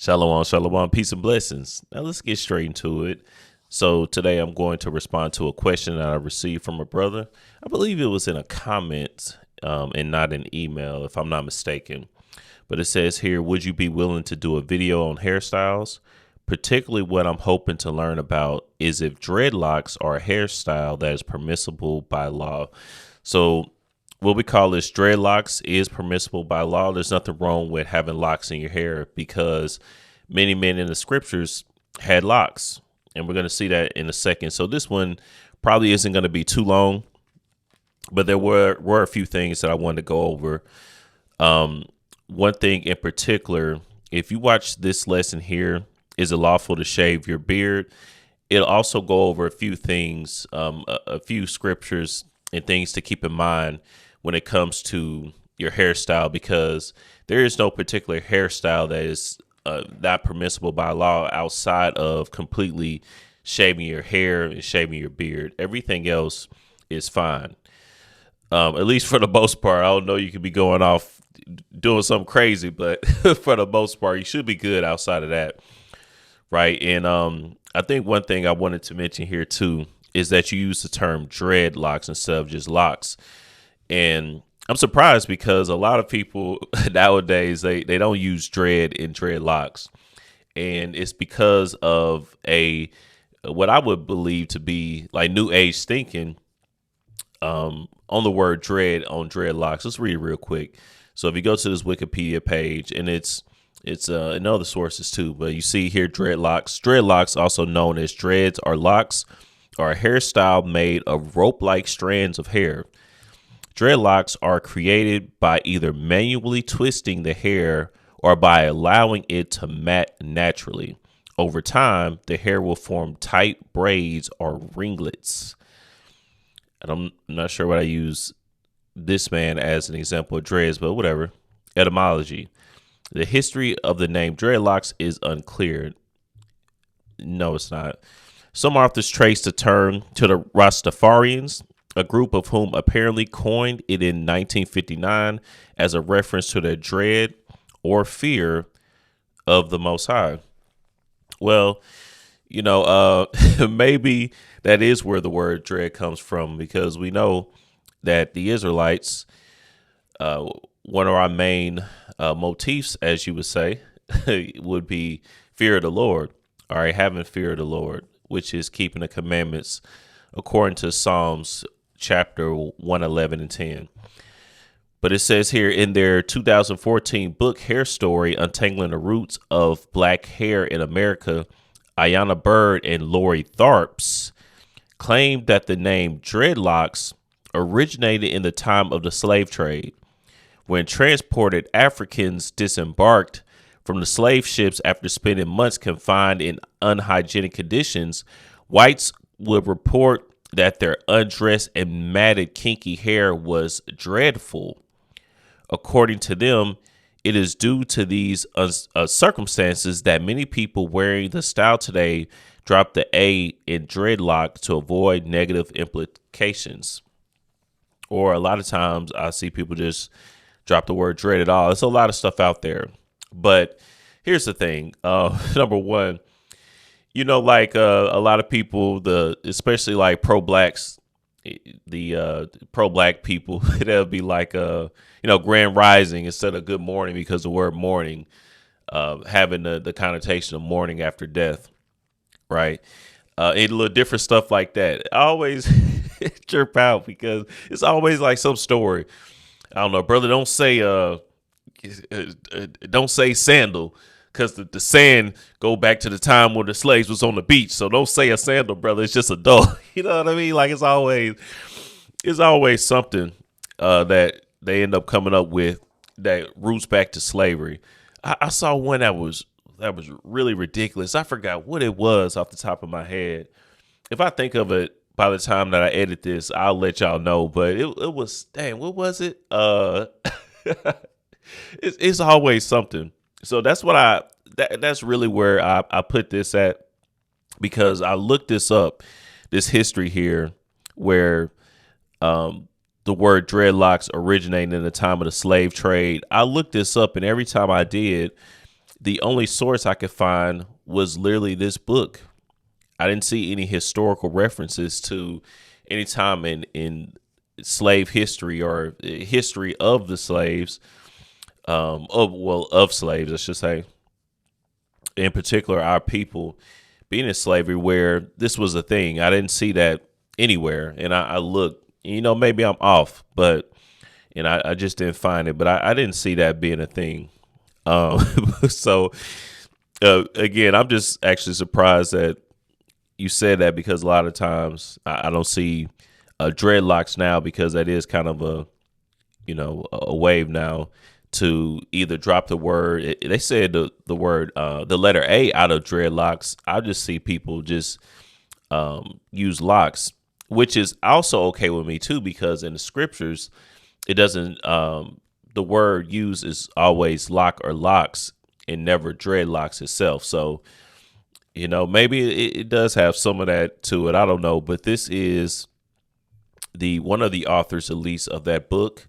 Shalom, shalom, peace and blessings. Now let's get straight into it. So today I'm going to respond to a question that I received from a brother. I believe it was in a comment and not an email, if I'm not mistaken. But it says here, would you be willing to do a video on hairstyles? Particularly what I'm hoping to learn about is if dreadlocks are a hairstyle that is permissible by law. So what we call this dreadlocks is permissible by law. There's nothing wrong with having locks in your hair because many men in the scriptures had locks. And we're going to see that in a second. So this one probably isn't going to be too long, but there were a few things that I wanted to go over. One thing in particular, if you watch this lesson here, is it lawful to shave your beard? It'll also go over a few things, a few scriptures and things to keep in mind when it comes to your hairstyle, because there is no particular hairstyle that is not permissible by law outside of completely shaving your hair and shaving your beard. Everything else is fine. At least for the most part. I don't know, you could be going off doing something crazy, but for the most part, you should be good outside of that. Right. And I think one thing I wanted to mention here, too, is that you use the term dreadlocks instead of just locks. And I'm surprised because a lot of people nowadays, they don't use dread in dreadlocks. And it's because of what I would believe to be like new age thinking on the word dread on dreadlocks. Let's read it real quick. So if you go to this Wikipedia page, and it's in other sources too, but you see here dreadlocks, also known as dreads or locks, are a hairstyle made of rope-like strands of hair. Dreadlocks are created by either manually twisting the hair or by allowing it to mat naturally. Over time, the hair will form tight braids or ringlets. And I'm not sure what I use this man as an example of dreads, but whatever. Etymology. The history of the name dreadlocks is unclear. No, it's not. Some authors trace the term to the Rastafarians, a group of whom apparently coined it in 1959 as a reference to their dread or fear of the Most High. Well, maybe that is where the word dread comes from, because we know that the Israelites, one of our main motifs, as you would say, would be fear of the Lord. All right, having fear of the Lord, which is keeping the commandments according to Psalms chapter 111 and 10. But it says here in their 2014 book, Hair Story, Untangling the Roots of Black Hair in America, Ayanna Bird and Lori Tharps claimed that the name dreadlocks originated in the time of the slave trade. When transported Africans disembarked from the slave ships after spending months confined in unhygienic conditions, whites would report that their undressed and matted kinky hair was dreadful. According to them, it is due to these circumstances that many people wearing the style today drop the A in dreadlock to avoid negative implications. Or a lot of times I see people just drop the word dread at all. There's a lot of stuff out there. But here's the thing. Number one, a lot of people, especially like pro-blacks, the pro-black people, they'll be like, grand rising instead of good morning, because the word morning having the connotation of mourning after death. Right. And a little different stuff like that. I always chirp out because it's always like some story. I don't know, brother, don't say sandal, because the sand go back to the time when the slaves was on the beach. So don't say a sandal, brother. It's just a dog. You know what I mean? Like it's always something that they end up coming up with that roots back to slavery. I saw one that was really ridiculous. I forgot what it was off the top of my head. If I think of it by the time that I edit this, I'll let y'all know. But it was, dang, what was it? It's always something. So that's what that's really where I put this at, because I looked this up, this history here, where the word dreadlocks originated in the time of the slave trade. I looked this up, and every time I did, The only source I could find was literally this book. I didn't see any historical references to any time in slave history or history of the slaves, of slaves, I should say, in particular, our people being in slavery, where this was a thing. I didn't see that anywhere. And I looked, maybe I'm off, but, and I just didn't find it, but I didn't see that being a thing. Um, so, again, I'm just actually surprised that you said that, because a lot of times I don't see dreadlocks now, because that is kind of a wave now to either drop the word. They said the word, the letter A out of dreadlocks. I just see people just use locks, which is also okay with me too, because in the scriptures, it doesn't, the word used is always lock or locks and never dreadlocks itself. So, maybe it does have some of that to it. I don't know, but this is one of the authors, at least, of that book.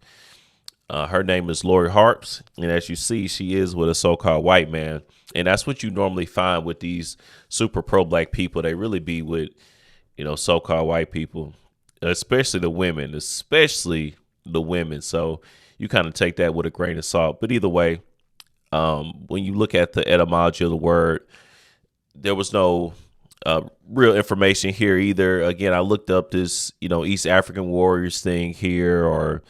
Her name is Lori Harps, and as you see, she is with a so-called white man, and that's what you normally find with these super pro-black people. They really be with, so-called white people, especially the women, So you kind of take that with a grain of salt. But either way, when you look at the etymology of the word, there was no real information here either. Again, I looked up this, East African warriors thing here, or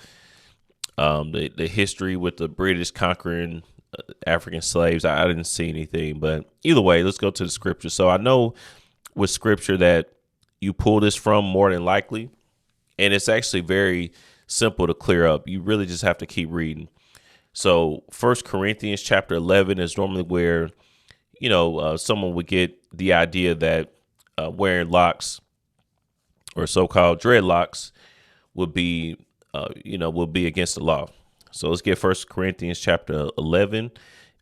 the history with the British conquering African slaves. I didn't see anything, but either way, let's go to the scripture. So I know with scripture that you pull this from, more than likely, and it's actually very simple to clear up. You really just have to keep reading. So 1 Corinthians chapter 11 is normally where, someone would get the idea that wearing locks, or so-called dreadlocks, would be against the law. So let's get 1 Corinthians chapter 11.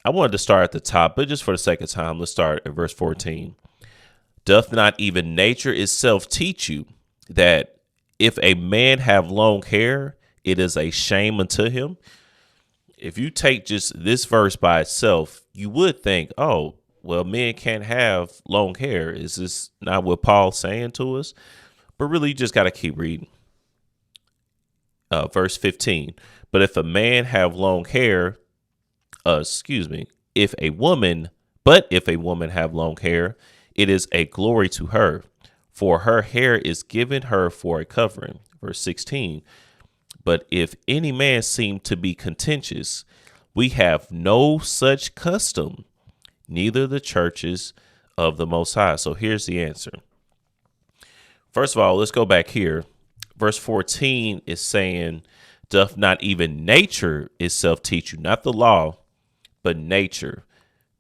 I wanted to start at the top, but just for the sake of time, let's start at verse 14. Doth not even nature itself teach you that if a man have long hair, it is a shame unto him? If you take just this verse by itself, you would think, oh, well, men can't have long hair. Is this not what Paul's saying to us? But really, you just got to keep reading. Verse 15. But if a man have long hair, if a woman have long hair, it is a glory to her, for her hair is given her for a covering. Verse 16. But if any man seem to be contentious, we have no such custom, neither the churches of the Most High. So here's the answer. First of all, let's go back here. Verse 14 is saying, doth not even nature itself teach you, not the law, but nature,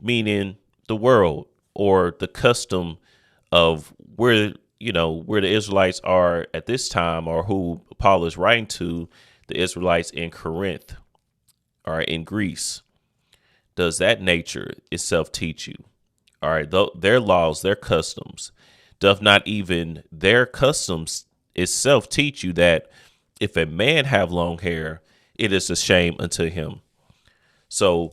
meaning the world, or the custom of where the Israelites are at this time, or who Paul is writing to, the Israelites in Corinth or in Greece. Does that nature itself teach you? All right, their laws, their customs, doth not even their customs itself teach you that if a man have long hair, it is a shame unto him? So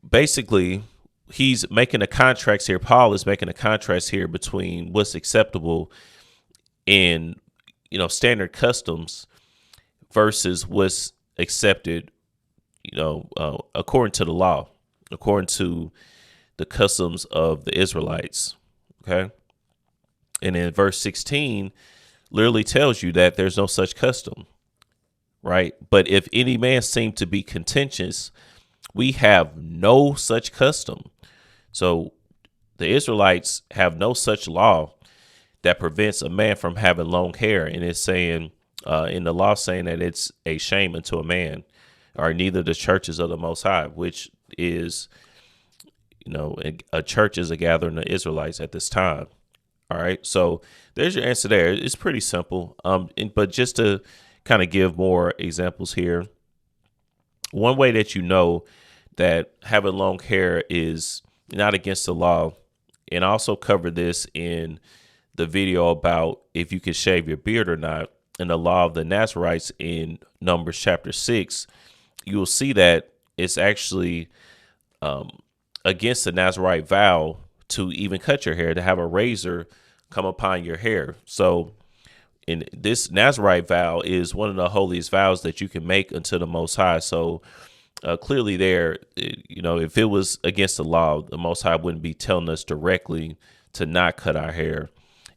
basically, he's making a contrast here. Paul is making a contrast here between what's acceptable in, standard customs versus what's accepted, according to the law, according to the customs of the Israelites. Okay. And in verse 16 literally tells you that there's no such custom. Right. But if any man seem to be contentious, we have no such custom. So the Israelites have no such law that prevents a man from having long hair. And it's saying in the law, saying that it's a shame unto a man, or neither the churches of the Most High, which is, a church is a gathering of Israelites at this time. All right. So there's your answer there. It's pretty simple. But just to kind of give more examples here, one way that that having long hair is not against the law, and I also covered this in the video about if you can shave your beard or not, in the law of the Nazarites in Numbers chapter 6, you will see that it's actually a against the Nazirite vow to even cut your hair, to have a razor come upon your hair. So in this Nazirite vow is one of the holiest vows that you can make unto the Most High. So clearly there, if it was against the law, the Most High wouldn't be telling us directly to not cut our hair.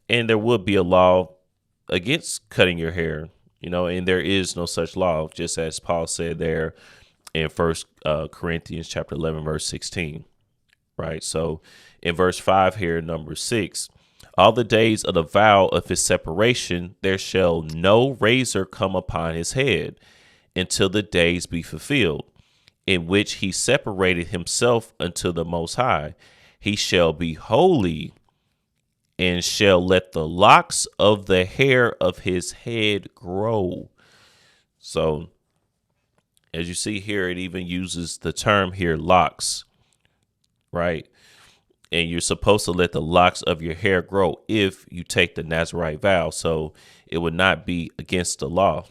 And there would be a law against cutting your hair, and there is no such law, just as Paul said there in 1 Corinthians chapter 11, verse 16. Right. So in verse 5 here, number 6, all the days of the vow of his separation, there shall no razor come upon his head until the days be fulfilled, in which he separated himself unto the Most High. He shall be holy and shall let the locks of the hair of his head grow. So as you see here, it even uses the term here, locks, right? And you're supposed to let the locks of your hair grow if you take the Nazirite vow. So it would not be against the law.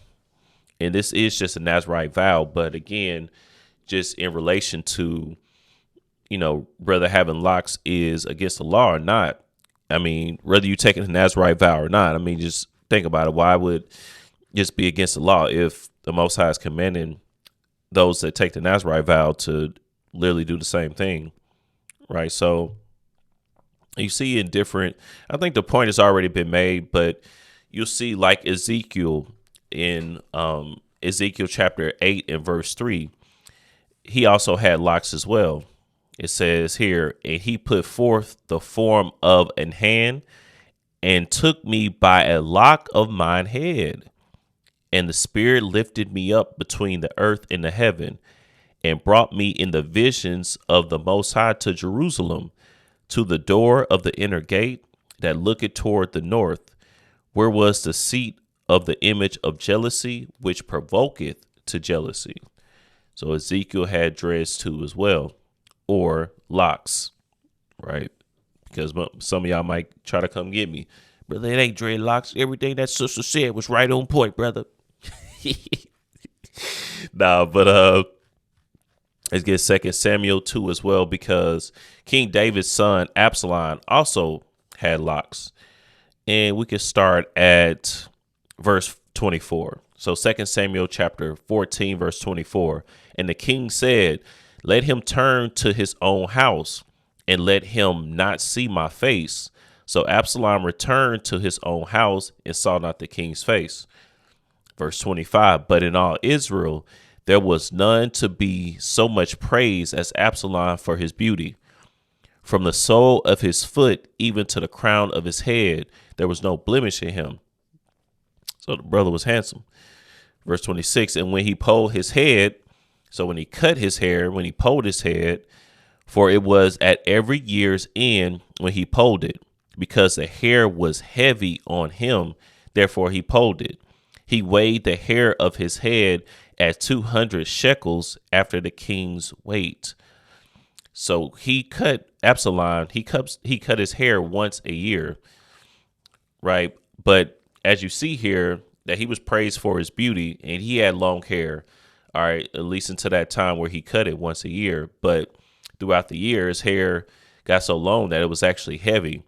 And this is just a Nazirite vow. But again, just in relation to, whether having locks is against the law or not. I mean, whether you take a Nazirite vow or not, I mean, just think about it. Why would just be against the law if the Most High is commanding those that take the Nazirite vow to literally do the same thing? Right. So you see in different, I think the point has already been made, but you'll see like Ezekiel in Ezekiel chapter 8 and verse 3, he also had locks as well. It says here, and he put forth the form of an hand and took me by a lock of mine head. And the Spirit lifted me up between the earth and the heaven and brought me in the visions of the Most High to Jerusalem, to the door of the inner gate that looketh toward the north, where was the seat of the image of jealousy, which provoketh to jealousy. So Ezekiel had dreads too as well, or locks, right? Because some of y'all might try to come get me. Brother, it ain't dreadlocks. Everything that sister said was right on point, brother. Nah, but let's get 2 Samuel 2 as well, because King David's son Absalom also had locks. And we can start at verse 24. So 2 Samuel chapter 14, verse 24. And the king said, let him turn to his own house and let him not see my face. So Absalom returned to his own house and saw not the king's face. Verse 25. But in all Israel, there was none to be so much praised as Absalom for his beauty. From the sole of his foot even to the crown of his head, there was no blemish in him. So the brother was handsome. Verse 26. And when he polled his head, so when he cut his hair, when he polled his head, for it was at every year's end when he polled it, because the hair was heavy on him, therefore he polled it. He weighed the hair of his head at 200 shekels after the king's weight. So he cut Absalom, he cut his hair once a year, right? But as you see here, that he was praised for his beauty and he had long hair, all right, at least until that time where he cut it once a year. But throughout the year, his hair got so long that it was actually heavy,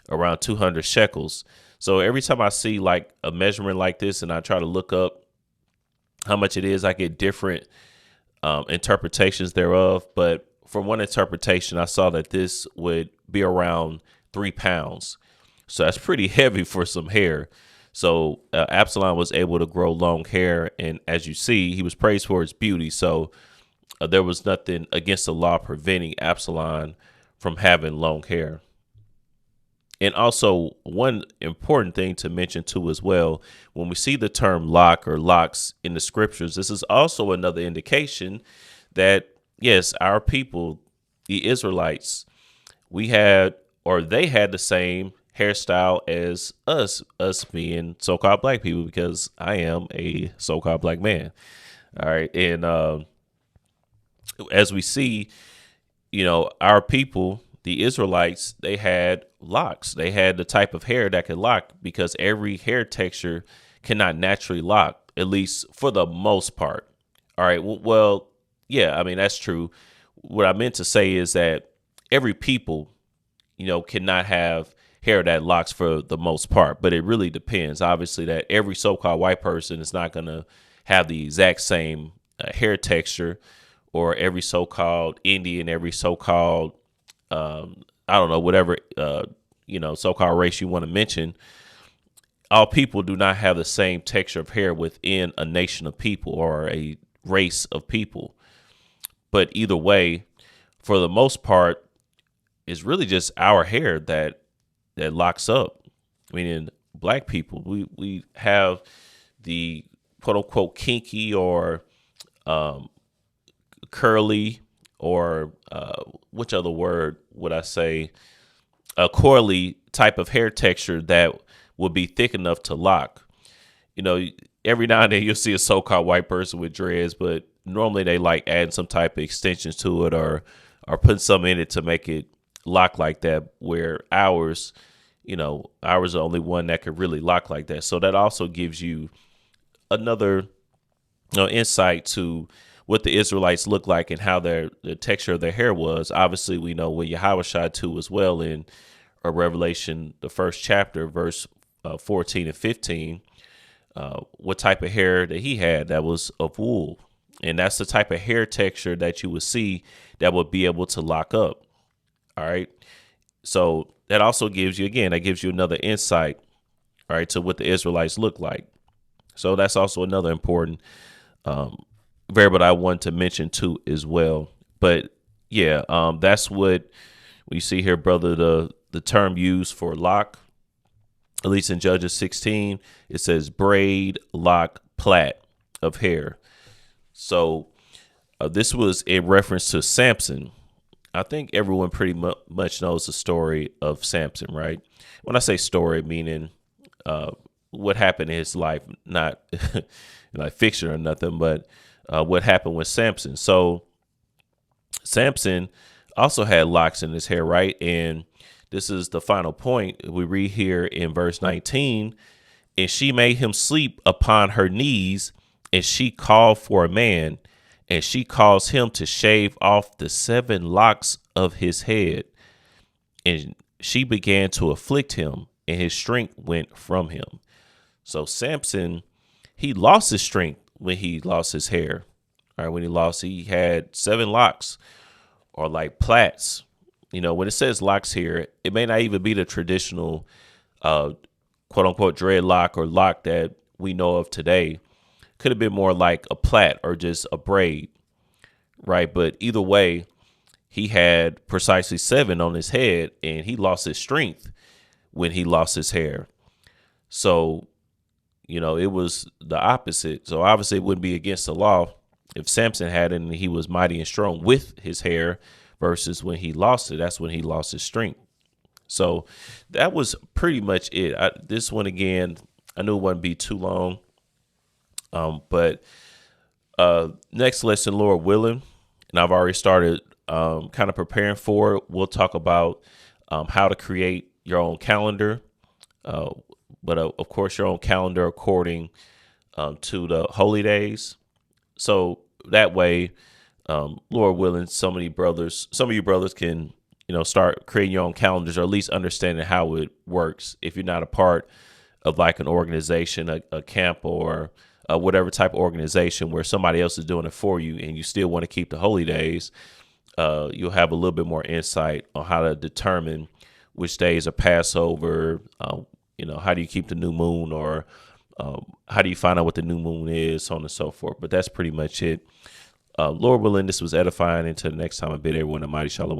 around 200 shekels. So every time I see like a measurement like this and I try to look up how much it is, I get different interpretations thereof. But from one interpretation, I saw that this would be around 3 pounds. So that's pretty heavy for some hair. So Absalom was able to grow long hair. And as you see, he was praised for his beauty. So there was nothing against the law preventing Absalom from having long hair. And also one important thing to mention too as well, when we see the term lock or locks in the scriptures, this is also another indication that, yes, our people, the Israelites, they had the same hairstyle as us being so-called black people, because I am a so-called black man. All right. And as we see, our people, the Israelites, they had locks. They had the type of hair that could lock, because every hair texture cannot naturally lock, at least for the most part. All right. Well, yeah, I mean, that's true. What I meant to say is that every people, cannot have hair that locks for the most part, but it really depends. Obviously, that every so-called white person is not going to have the exact same hair texture, or every so-called Indian, every so-called, I don't know, whatever, so-called race you want to mention. All people do not have the same texture of hair within a nation of people or a race of people. But either way, for the most part, it's really just our hair that locks up. Meaning black people, we have the quote unquote kinky or curly, or which other word would I say? A coily type of hair texture that will be thick enough to lock. Every now and then you'll see a so-called white person with dreads, but normally they like adding some type of extensions to it, or putting something in it to make it lock like that, where ours are the only one that could really lock like that. So that also gives you another insight to what the Israelites look like and how the texture of their hair was. Obviously, we know what Yahweh shot too as well in Revelation, the first chapter, verse 14 and 15, what type of hair that he had that was of wool. And that's the type of hair texture that you would see that would be able to lock up. All right. So that also gives you another insight, all right, to what the Israelites look like. So that's also another important variable I want to mention too as well. But yeah, that's what we see here, brother. The term used for lock, at least in Judges 16, it says braid, lock, plait of hair. So this was in reference to Samson. I think everyone pretty much knows the story of Samson, right? When I say story, meaning what happened in his life, not like fiction or nothing, but what happened with Samson. So Samson also had locks in his hair, right? And this is the final point. We read here in verse 19, and she made him sleep upon her knees, and she called for a man, and she caused him to shave off the 7 locks of his head. And she began to afflict him, and his strength went from him. So Samson, he lost his strength when he lost his hair. All right, he had 7 locks, or like plaits. When it says locks here, it may not even be the traditional quote unquote dreadlock or lock that we know of today. Could have been more like a plait or just a braid, right? But either way, he had precisely 7 on his head, and he lost his strength when he lost his hair. So, it was the opposite. So obviously it wouldn't be against the law if Samson had it and he was mighty and strong with his hair, versus when he lost it, that's when he lost his strength. So that was pretty much it. This one, again, I knew it wouldn't be too long. But next lesson, Lord willing, and I've already started kind of preparing for it. We'll talk about how to create your own calendar, but of course your own calendar according to the holy days. So that way, Lord willing, some of you brothers can start creating your own calendars, or at least understanding how it works. If you're not a part of like an organization, a camp, or whatever type of organization where somebody else is doing it for you, and you still want to keep the holy days, you'll have a little bit more insight on how to determine which days are Passover. How do you keep the new moon, or how do you find out what the new moon is, so on and so forth. But that's pretty much it. Lord willing, this was edifying. Until the next time, I bid everyone a mighty shalom.